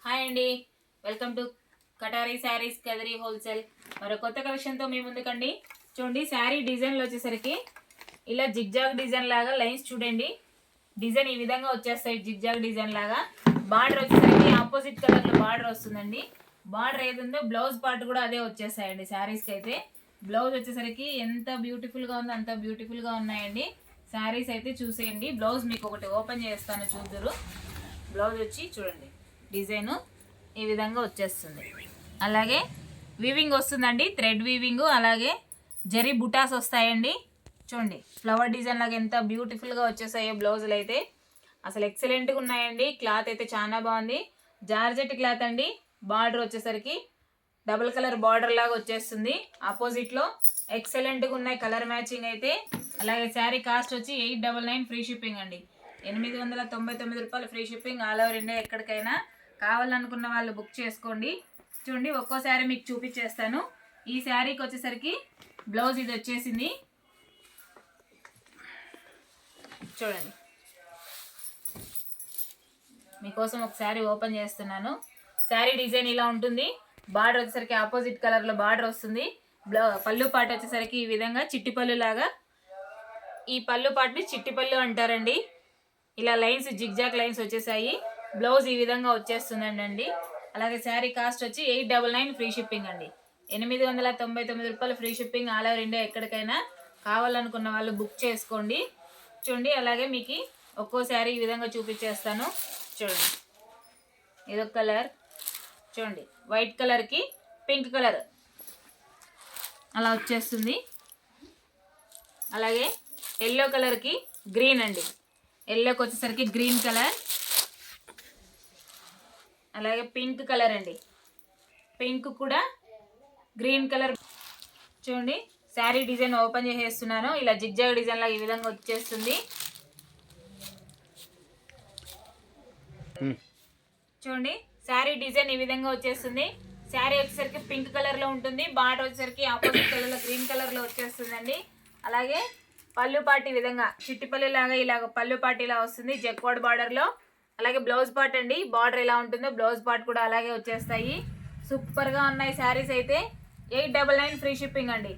Hi అండి, welcome to Katari sarees Kadari wholesale. మరో కొత్త కలెక్షన్తో మీ ముందుకండి. చూడండి, శారీ డిజైన్లు వచ్చేసరికి ఇలా జిగ్జాగ్ డిజైన్ లాగా లైన్స్ చూడండి. డిజైన్ ఈ విధంగా వచ్చేస్తాయి, జిగ్జాగ్ డిజైన్ లాగా. బార్డర్ వచ్చేసరికి ఆపోజిట్ కలర్లో బార్డర్ వస్తుందండి. బార్డర్ ఏదుందో బ్లౌజ్ పార్ట్ కూడా అదే వచ్చేస్తాయండి. శారీస్కి అయితే బ్లౌజ్ వచ్చేసరికి ఎంత బ్యూటిఫుల్గా ఉందో అంత బ్యూటిఫుల్గా ఉన్నాయండి. శారీస్ అయితే చూసేయండి. బ్లౌజ్ మీకు ఒకటి ఓపెన్ చేస్తాను, చూద్దురు. బ్లౌజ్ వచ్చి చూడండి, డిజైన్ ఈ విధంగా వచ్చేస్తుంది. అలాగే వీవింగ్ వస్తుందండి, థ్రెడ్ వీవింగ్. అలాగే జరీ బుటాస్ వస్తాయండి. చూడండి, ఫ్లవర్ డిజైన్ లాగా ఎంత బ్యూటిఫుల్గా వచ్చేసాయో బ్లౌజులు అయితే. అసలు ఎక్సలెంట్గా ఉన్నాయండి. క్లాత్ అయితే చాలా బాగుంది, జార్జెట్ క్లాత్ అండి. బార్డర్ వచ్చేసరికి డబుల్ కలర్ బార్డర్ లాగా వచ్చేస్తుంది. ఆపోజిట్లో ఎక్సలెంట్గా ఉన్నాయి, కలర్ మ్యాచింగ్ అయితే. అలాగే శారీ కాస్ట్ వచ్చి 899 ఫ్రీ షిప్పింగ్ అండి. 899 రూపాయలు free shipping, all over India. ఎక్కడికైనా కావాలనుకున్న వాళ్ళు బుక్ చేసుకోండి. చూడండి, ఒక్కో శారీ మీకు చూపించేస్తాను. ఈ శారీకి వచ్చేసరికి బ్లౌజ్ ఇది వచ్చేసింది. చూడండి, మీకోసం ఒక శారీ ఓపెన్ చేస్తున్నాను. శారీ డిజైన్ ఇలా ఉంటుంది. బార్డర్ వచ్చేసరికి ఆపోజిట్ కలర్లో బార్డర్ వస్తుంది. పళ్ళు పాట వచ్చేసరికి ఈ విధంగా చిట్టి పళ్ళు లాగా. ఈ పళ్ళు పాటని చిట్టి పళ్ళు అంటారండి. ఇలా లైన్స్, జిగ్జాగ్ లైన్స్ వచ్చేసాయి. బ్లౌజ్ ఈ విధంగా వచ్చేస్తుందండి. అలాగే శారీ కాస్ట్ వచ్చి 899 ఫ్రీ షిప్పింగ్ అండి. 899 రూపాయలు free shipping, all over India. ఎక్కడికైనా కావాలనుకున్న వాళ్ళు బుక్ చేసుకోండి. చూడండి, అలాగే మీకు ఒక్కో శారీ ఈ విధంగా చూపించేస్తాను. చూడండి, ఇదొక కలర్. చూడండి, వైట్ కలర్కి పింక్ కలర్ అలా వచ్చేస్తుంది. అలాగే ఎల్లో కలర్కి గ్రీన్ అండి. ఎల్లోకి వచ్చేసరికి గ్రీన్ కలర్. అలాగే పింక్ కలర్ అండి. పింక్ కూడా గ్రీన్ కలర్. చూడండి, శారీ డిజైన్ ఓపెన్ చేసేస్తున్నాను. ఇలా జిగ్జాగ్ డిజైన్ లాగా ఈ విధంగా వచ్చేస్తుంది. చూడండి, శారీ డిజైన్ ఈ విధంగా వచ్చేస్తుంది. శారీ వచ్చేసరికి పింక్ కలర్లో ఉంటుంది. బార్డర్ వచ్చేసరికి ఆపోజిట్ కలర్లో గ్రీన్ కలర్లో వచ్చేస్తుందండి. అలాగే పళ్ళు పాటు ఈ విధంగా చిట్టిపల్లి లాగా ఇలాగ పళ్ళు పాటు ఇలా వస్తుంది, జక్వాడ్ బార్డర్లో. అలాగే బ్లౌజ్ పార్ట్ అండి, బార్డర్ ఎలా ఉంటుందో బ్లౌజ్ పార్ట్ కూడా అలాగే వచ్చేస్తాయి. సూపర్గా ఉన్నాయి శారీస్ అయితే. 899 ఫ్రీ షిప్పింగ్ అండి.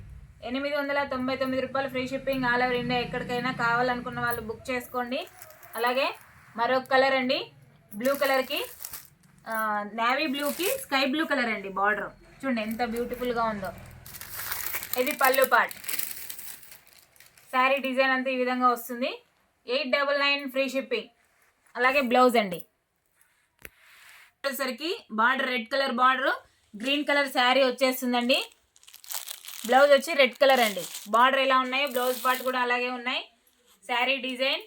899 రూపాయలు free shipping, all over India. ఎక్కడికైనా కావాలనుకున్న వాళ్ళు బుక్ చేసుకోండి. అలాగే మరొక కలర్ అండి, బ్లూ కలర్కి నేవీ బ్లూకి స్కై బ్లూ కలర్ అండి. బార్డర్ చూడండి ఎంత బ్యూటిఫుల్గా ఉందో. ఇది పళ్ళు పార్ట్. శారీ డిజైన్ అంతా ఈ విధంగా వస్తుంది. 899 ఫ్రీ షిప్పింగ్. అలాగే బ్లౌజ్ అండి, వచ్చేసరికి border red colour border, green colour sari వచ్చేస్తుందండి. బ్లౌజ్ వచ్చి రెడ్ కలర్ అండి. బార్డర్ ఎలా ఉన్నాయి, బ్లౌజ్ పార్ట్ కూడా అలాగే ఉన్నాయి. శారీ డిజైన్,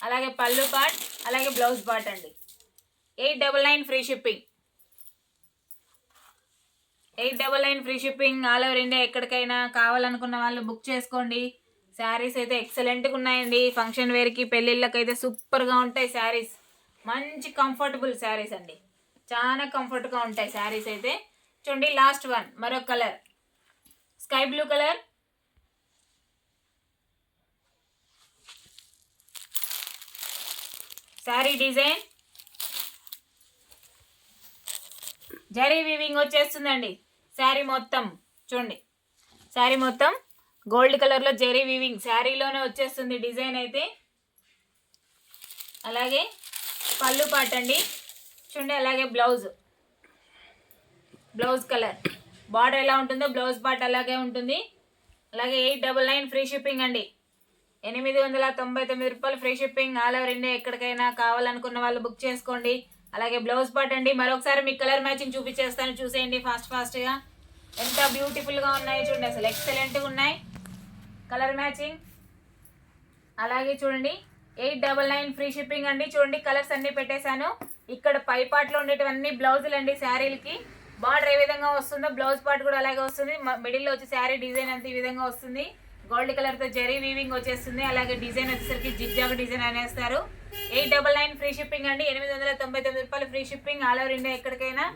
అలాగే పళ్ళు పార్ట్, అలాగే బ్లౌజ్ పార్ట్ అండి. 899 free shipping. 899 free shipping, all over India. ఎక్కడికైనా కావాలనుకున్న వాళ్ళు బుక్ చేసుకోండి. శారీస్ అయితే ఎక్సలెంట్గా ఉన్నాయండి. ఫంక్షన్ వేర్కి, పెళ్ళిళ్ళకి అయితే సూపర్గా ఉంటాయి శారీస్. మంచి కంఫర్టబుల్ శారీస్ అండి, చాలా కంఫర్ట్గా ఉంటాయి శారీస్ అయితే. చూడండి, లాస్ట్ వన్ మరొక colour, sky blue colour. Sari design zari weaving వచ్చేస్తుందండి. శారీ మొత్తం చూడండి, శారీ మొత్తం గోల్డ్ కలర్లో జరీ వీవింగ్ శారీలోనే వచ్చేస్తుంది డిజైన్ అయితే. అలాగే పళ్ళు పార్ట్ అండి చూడండి. అలాగే బ్లౌజ్ కలర్, బార్డర్ ఎలా ఉంటుందో బ్లౌజ్ పార్ట్ అలాగే ఉంటుంది. అలాగే 899 ఫ్రీ షిప్పింగ్ అండి. 899 రూపాయలు free shipping, all over India. ఎక్కడికైనా కావాలనుకున్న వాళ్ళు బుక్ చేసుకోండి. అలాగే బ్లౌజ్ పార్ట్ అండి. మరొకసారి మీకు కలర్ మ్యాచింగ్ చూపించేస్తాను, చూసేయండి ఫాస్ట్గా. ఎంత బ్యూటిఫుల్గా ఉన్నాయి చూడండి, అసలు ఎక్సలెంట్గా ఉన్నాయి కలర్ మ్యాచింగ్. అలాగే చూడండి, 899 ఫ్రీ షిప్పింగ్ అండి. చూడండి, కలర్స్ అన్నీ పెట్టేశాను. ఇక్కడ పై పార్ట్లో ఉండేటివన్నీ బ్లౌజులు అండి. శారీలకి బార్డర్ ఏ విధంగా వస్తుందో బ్లౌజ్ పార్ట్ కూడా అలాగే వస్తుంది. మిడిల్లో వచ్చి శారీ డిజైన్ అంతా ఈ విధంగా వస్తుంది. గోల్డ్ కలర్తో జరీ వీవింగ్ వచ్చేస్తుంది. అలాగే డిజైన్ వచ్చేసరికి జిగ్జాగ్ డిజైన్ అనేస్తారు. 899 ఫ్రీ షిప్పింగ్ అండి. 899 రూపాయలు free shipping, all over India. ఎక్కడికైనా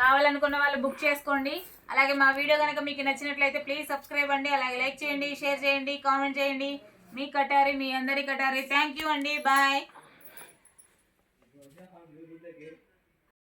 కావాలనుకున్న వాళ్ళు బుక్ చేసుకోండి. అలాగే మా వీడియో కనుక మీకు నచ్చినట్లయితే ప్లీజ్ సబ్స్క్రైబ్ అండి. అలాగే లైక్ చేయండి, షేర్ చేయండి, కామెంట్ చేయండి. మీ కటారి, మీ అందరి కటారి. థ్యాంక్ యూ అండి, బాయ్.